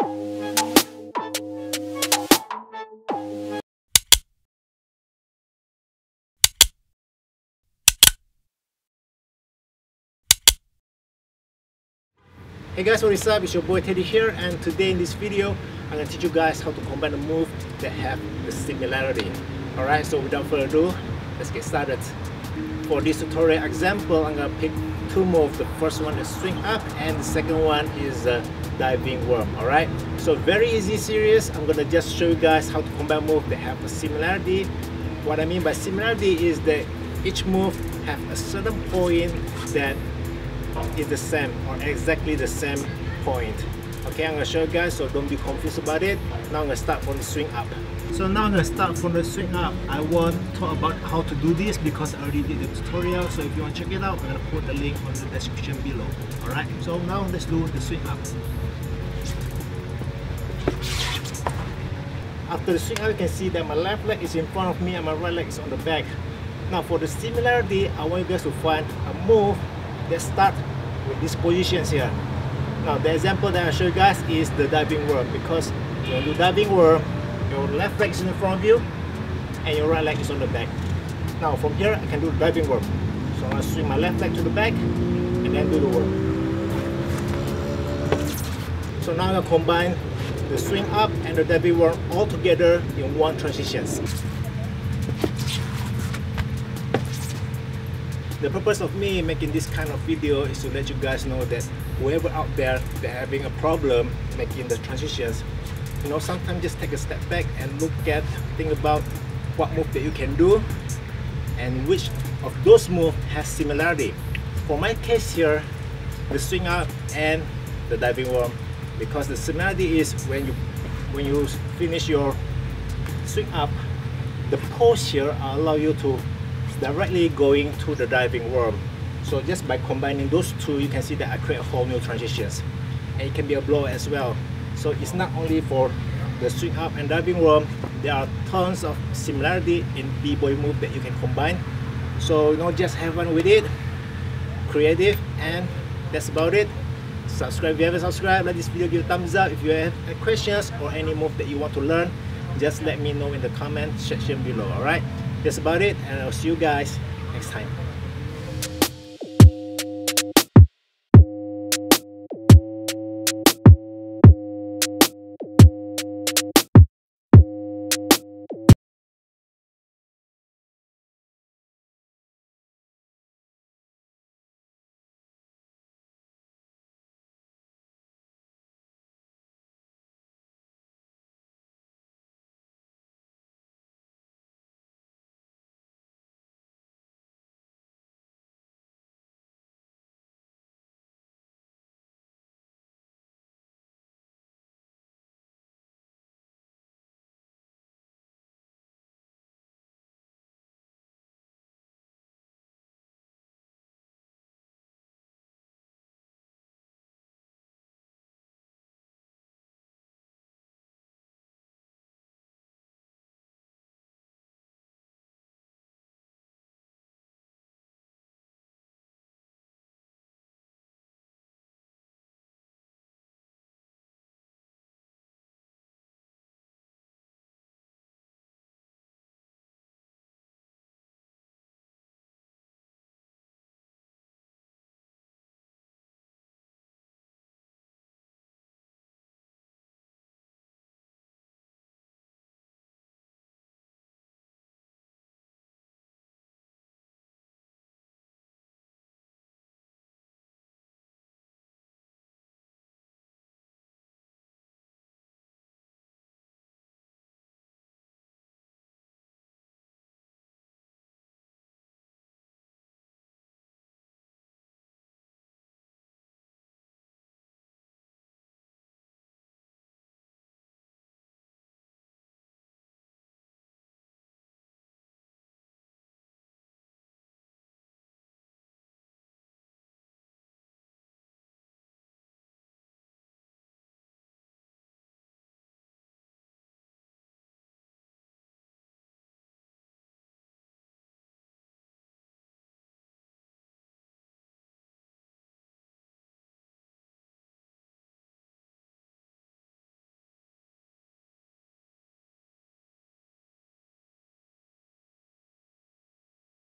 Hey guys, what is up? It's your boy Teddy here, and today in this video I'm going to teach you guys how to combine a move that have the similarity. Alright, so without further ado, let's get started. For this tutorial example, I'm going to pick two moves. The first one is swing up and the second one is diving worm. Alright, so very easy series. I'm going to just show you guys how to combine moves that have a similarity. What I mean by similarity is that each move have a certain point that is the same or exactly the same point. Okay, I'm going to show you guys, so don't be confused about it. Now I'm going to start from the swing up. So now I'm going to start from the swing up. I won't talk about how to do this because I already did the tutorial, so if you want to check it out, I'm going to put the link on the description below. Alright, so now let's do the swing up. After the swing up, you can see that my left leg is in front of me and my right leg is on the back. Now for the similarity, I want you guys to find a move that start with these positions here. Now the example that I show you guys is the diving worm, because when you do diving worm, your left leg is in front of you and your right leg is on the back. Now from here I can do the diving worm. So I'm going to swing my left leg to the back and then do the worm. So now I'm going to combine the swing up and the diving worm all together in one transition. The purpose of me making this kind of video is to let you guys know that whoever out there that having a problem making the transitions, you know, sometimes just take a step back and think about what move that you can do and which of those moves has similarity. For my case here, the swing up and the diving worm, because the similarity is when you finish your swing up, the pose here allow you to directly going to the diving worm. So just by combining those two, you can see that I create a whole new transitions, and it can be a blow as well. So it's not only for the swing up and diving worm, there are tons of similarity in b-boy move that you can combine. So you know, just have fun with it, creative, and that's about it. Subscribe if you haven't subscribed, let this video give a thumbs up. If you have questions or any move that you want to learn, just let me know in the comment section below. Alright, that's about it, and I'll see you guys next time.